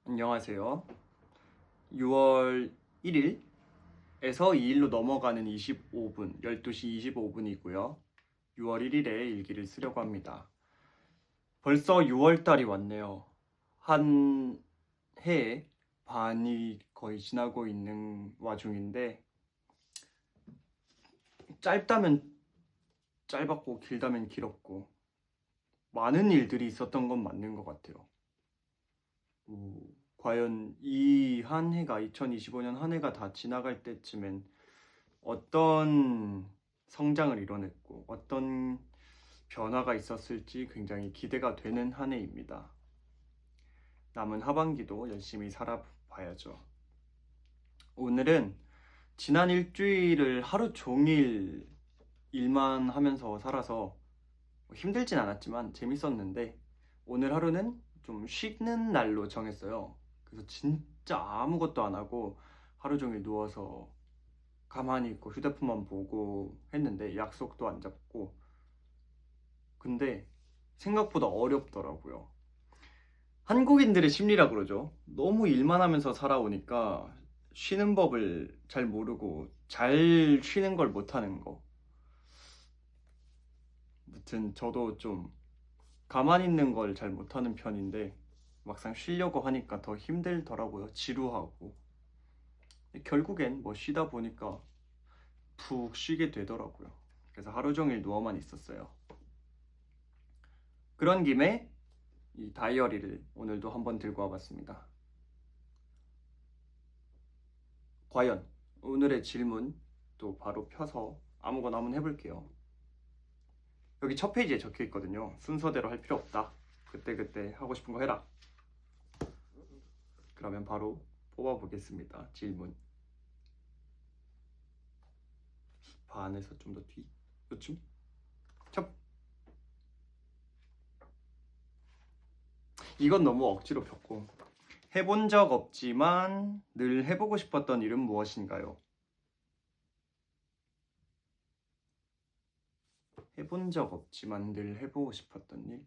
안녕하세요. 6월 1일에서 2일로 넘어가는 25분, 12시 25분이고요. 6월 1일에 일기를 쓰려고 합니다. 벌써 6월 달이 왔네요. 한 해에 반이 거의 지나고 있는 와중인데 짧다면 짧았고 길다면 길었고 많은 일들이 있었던 건 맞는 것 같아요. 과연 이 한 해가 2025년 한 해가 다 지나갈 때쯤엔 어떤 성장을 이뤄냈고 어떤 변화가 있었을지 굉장히 기대가 되는 한 해입니다. 남은 하반기도 열심히 살아봐야죠. 오늘은 지난 일주일을 하루 종일 일만 하면서 살아서 힘들진 않았지만 재밌었는데 오늘 하루는 좀 쉬는 날로 정했어요. 그래서 진짜 아무것도 안 하고 하루 종일 누워서 가만히 있고 휴대폰만 보고 했는데 약속도 안 잡고 근데 생각보다 어렵더라고요. 한국인들의 심리라 그러죠. 너무 일만 하면서 살아오니까 쉬는 법을 잘 모르고 잘 쉬는 걸 못하는 거. 아무튼 저도 좀 가만히 있는 걸 잘 못하는 편인데 막상 쉬려고 하니까 더 힘들더라고요. 지루하고. 결국엔 뭐 쉬다 보니까 푹 쉬게 되더라고요. 그래서 하루 종일 누워만 있었어요. 그런 김에 이 다이어리를 오늘도 한번 들고 와봤습니다. 과연 오늘의 질문 또 바로 펴서 아무거나 한번 해볼게요. 여기 첫 페이지에 적혀 있거든요. 순서대로 할 필요 없다. 그때그때 하고 싶은 거 해라. 그러면 바로 뽑아보겠습니다. 질문. 반에서 좀 더 뒤. 요쯤? 첫. 이건 너무 억지로 폈고. 해본 적 없지만 늘 해보고 싶었던 일은 무엇인가요? 해본 적 없지만 늘 해보고 싶었던 일?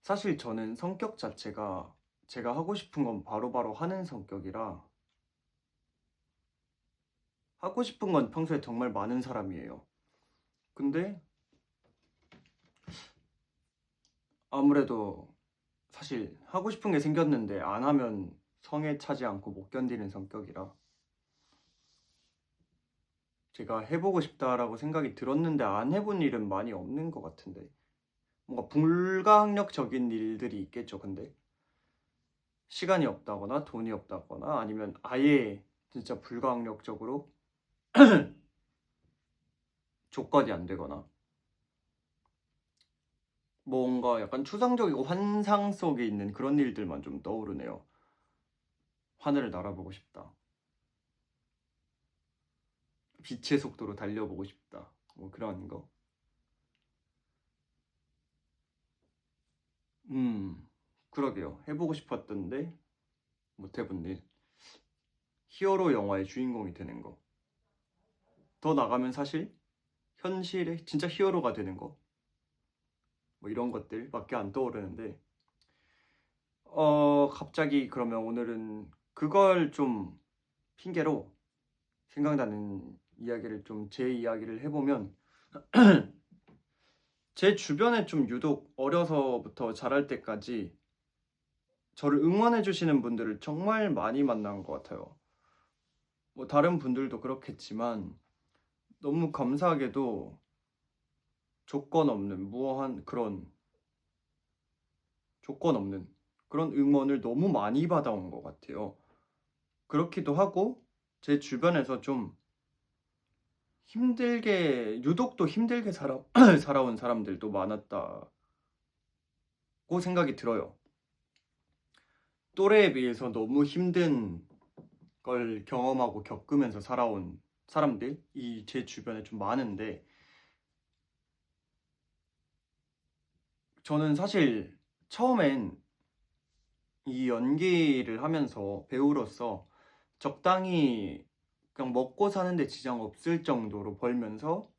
사실 저는 성격 자체가 제가 하고 싶은 건 바로바로 하는 성격이라 하고 싶은 건 평소에 정말 많은 사람이에요. 근데 아무래도 사실 하고 싶은 게 생겼는데 안 하면 성에 차지 않고 못 견디는 성격이라 제가 해보고 싶다라고 생각이 들었는데 안 해본 일은 많이 없는 것 같은데 뭔가 불가항력적인 일들이 있겠죠. 근데 시간이 없다거나 돈이 없다거나 아니면 아예 진짜 불가항력적으로 조건이 안 되거나 뭔가 약간 추상적이고 환상 속에 있는 그런 일들만 좀 떠오르네요. 하늘을 날아보고 싶다. 빛의 속도로 달려보고 싶다. 뭐 그런 거. 그러게요. 해보고 싶었던데 못 해본 일. 히어로 영화의 주인공이 되는 거. 더 나가면 사실 현실에 진짜 히어로가 되는 거. 뭐 이런 것들밖에 안 떠오르는데 갑자기 그러면 오늘은 그걸 좀 핑계로 생각나는 이야기를 좀 제 이야기를 해보면 제 주변에 좀 유독 어려서부터 자랄 때까지 저를 응원해 주시는 분들을 정말 많이 만난 것 같아요. 뭐 다른 분들도 그렇겠지만 너무 감사하게도 조건 없는 무어한 그런 조건 없는 그런 응원을 너무 많이 받아온 것 같아요. 그렇기도 하고 제 주변에서 좀 힘들게 유독 또 힘들게 살아온 사람들도 많았다고 생각이 들어요. 또래에 비해서 너무 힘든 걸 경험하고 겪으면서 살아온 사람들이 제 주변에 좀 많은데 저는 사실 처음엔 이 연기를 하면서 배우로서 적당히 그냥 먹고 사는데 지장 없을 정도로 벌면서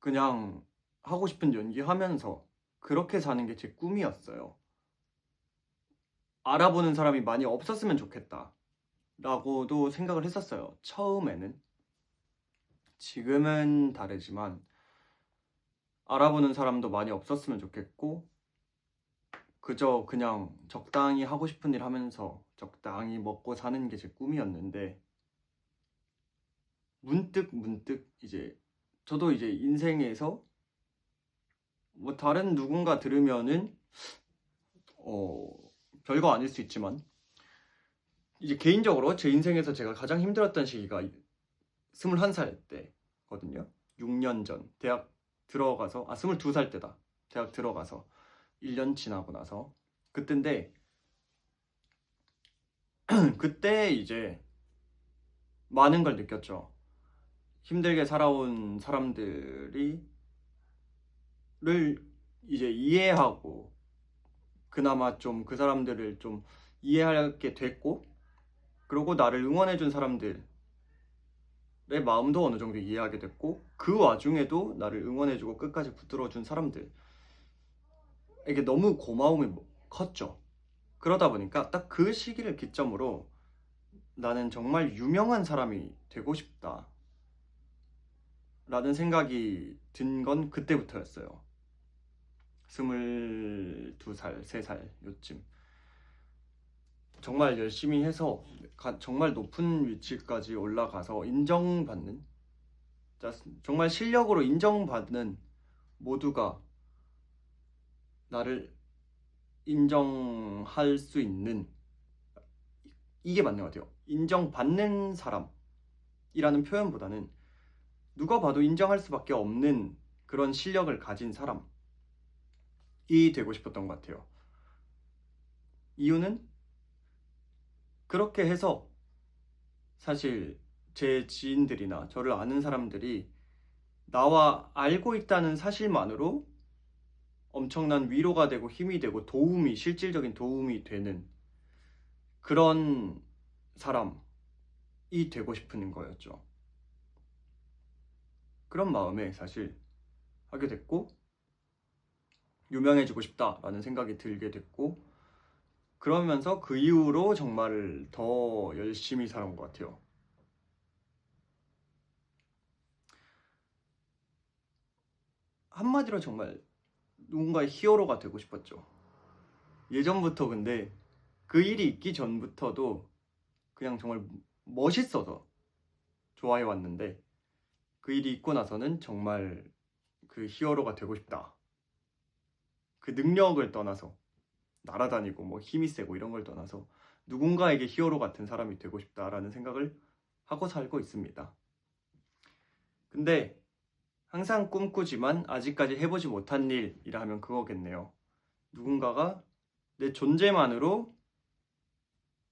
그냥 하고 싶은 연기하면서 그렇게 사는 게 제 꿈이었어요. 알아보는 사람이 많이 없었으면 좋겠다 라고도 생각을 했었어요, 처음에는. 지금은 다르지만 알아보는 사람도 많이 없었으면 좋겠고, 그저 그냥 적당히 하고 싶은 일 하면서 적당히 먹고 사는 게 제 꿈이었는데, 문득 이제 저도 이제 인생에서 뭐 다른 누군가 들으면은 별거 아닐 수 있지만, 이제 개인적으로 제 인생에서 제가 가장 힘들었던 시기가 21살 때거든요. 6년 전 대학 들어가서 22살 때다. 대학 들어가서 1년 지나고 나서 그때인데, 그때 이제 많은 걸 느꼈죠. 힘들게 살아온 사람들이 를 이제 이해하고, 그나마 좀 그 사람들을 좀 이해하게 됐고, 그리고 나를 응원해준 사람들의 마음도 어느 정도 이해하게 됐고, 그 와중에도 나를 응원해주고 끝까지 붙들어준 사람들에게 너무 고마움이 컸죠. 그러다 보니까 딱 그 시기를 기점으로 나는 정말 유명한 사람이 되고 싶다 라는 생각이 든 건 그때부터였어요. 22살, 3살 요쯤 정말 열심히 해서 정말 높은 위치까지 올라가서 인정받는, 정말 실력으로 인정받는, 모두가 나를 인정할 수 있는, 이게 맞는 것 같아요. 인정받는 사람이라는 표현보다는 누가 봐도 인정할 수밖에 없는 그런 실력을 가진 사람이 되고 싶었던 것 같아요. 이유는 그렇게 해서 사실 제 지인들이나 저를 아는 사람들이 나와 알고 있다는 사실만으로 엄청난 위로가 되고 힘이 되고 실질적인 도움이 되는 그런 사람이 되고 싶은 거였죠. 그런 마음에 사실 하게 됐고, 유명해지고 싶다라는 생각이 들게 됐고, 그러면서 그 이후로 정말 더 열심히 살아온 것 같아요. 한마디로 정말 누군가의 히어로가 되고 싶었죠. 예전부터, 근데 그 일이 있기 전부터도 그냥 정말 멋있어서 좋아해 왔는데, 그 일이 있고 나서는 정말 그 히어로가 되고 싶다. 그 능력을 떠나서, 날아다니고 뭐 힘이 세고 이런 걸 떠나서 누군가에게 히어로 같은 사람이 되고 싶다라는 생각을 하고 살고 있습니다. 근데 항상 꿈꾸지만 아직까지 해보지 못한 일이라 하면 그거겠네요. 누군가가 내 존재만으로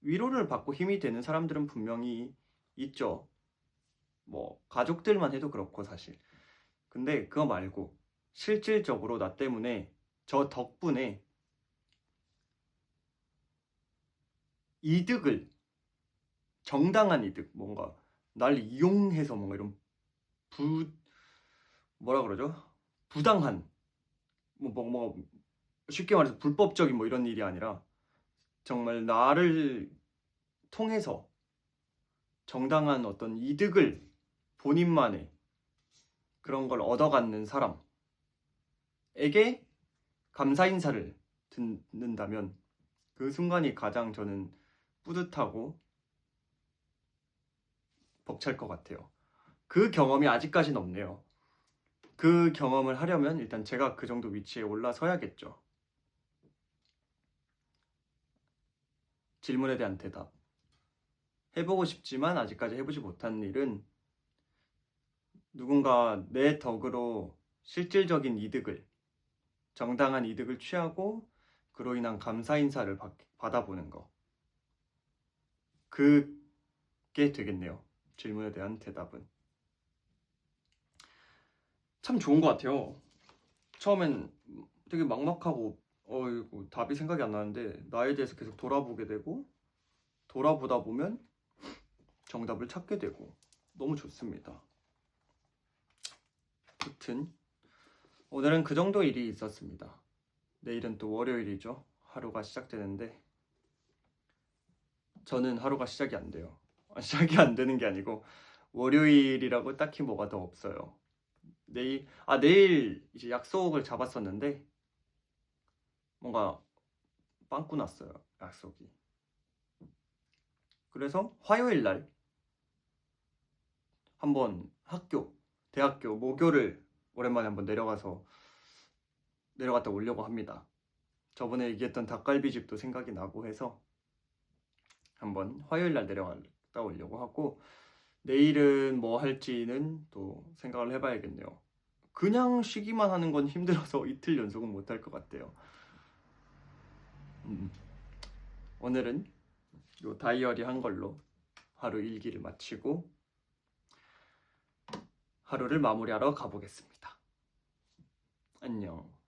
위로를 받고 힘이 되는 사람들은 분명히 있죠. 뭐 가족들만 해도 그렇고 사실. 근데 그거 말고 실질적으로 나 때문에, 저 덕분에 이득을, 정당한 이득, 뭔가 날 이용해서 뭔가 이런 부 뭐라 그러죠? 부당한, 뭐 쉽게 말해서 불법적인 뭐 이런 일이 아니라 정말 나를 통해서 정당한 어떤 이득을, 본인만의 그런 걸 얻어갖는 사람에게 감사 인사를 듣는다면 그 순간이 가장 저는 뿌듯하고 벅찰 것 같아요. 그 경험이 아직까지는 없네요. 그 경험을 하려면 일단 제가 그 정도 위치에 올라서야겠죠. 질문에 대한 대답. 해보고 싶지만 아직까지 해보지 못한 일은 누군가 내 덕으로 실질적인 이득을, 정당한 이득을 취하고 그로 인한 감사 인사를 받아보는 거. 그게 되겠네요. 질문에 대한 대답은. 참 좋은 것 같아요. 처음엔 되게 막막하고 어이구 답이 생각이 안 나는데 나에 대해서 계속 돌아보게 되고, 돌아보다 보면 정답을 찾게 되고 너무 좋습니다. 아무튼 오늘은 그 정도 일이 있었습니다. 내일은 또 월요일이죠. 하루가 시작되는데 저는 하루가 시작이 안 돼요. 시작이 안 되는 게 아니고 월요일이라고 딱히 뭐가 더 없어요. 내일 이제 약속을 잡았었는데 뭔가 빵꾸 났어요. 약속이. 그래서 화요일 날 한번 대학교 모교를 오랜만에 한번 내려갔다 오려고 합니다. 저번에 얘기했던 닭갈비집도 생각이 나고 해서 한번 화요일 날 내려갔다 오려고 하고 내일은 뭐 할지는 또 생각을 해봐야겠네요. 그냥 쉬기만 하는 건 힘들어서 이틀 연속은 못 할 것 같아요. 오늘은 요 다이어리 한 걸로 하루 일기를 마치고 하루를 마무리하러 가보겠습니다. 안녕.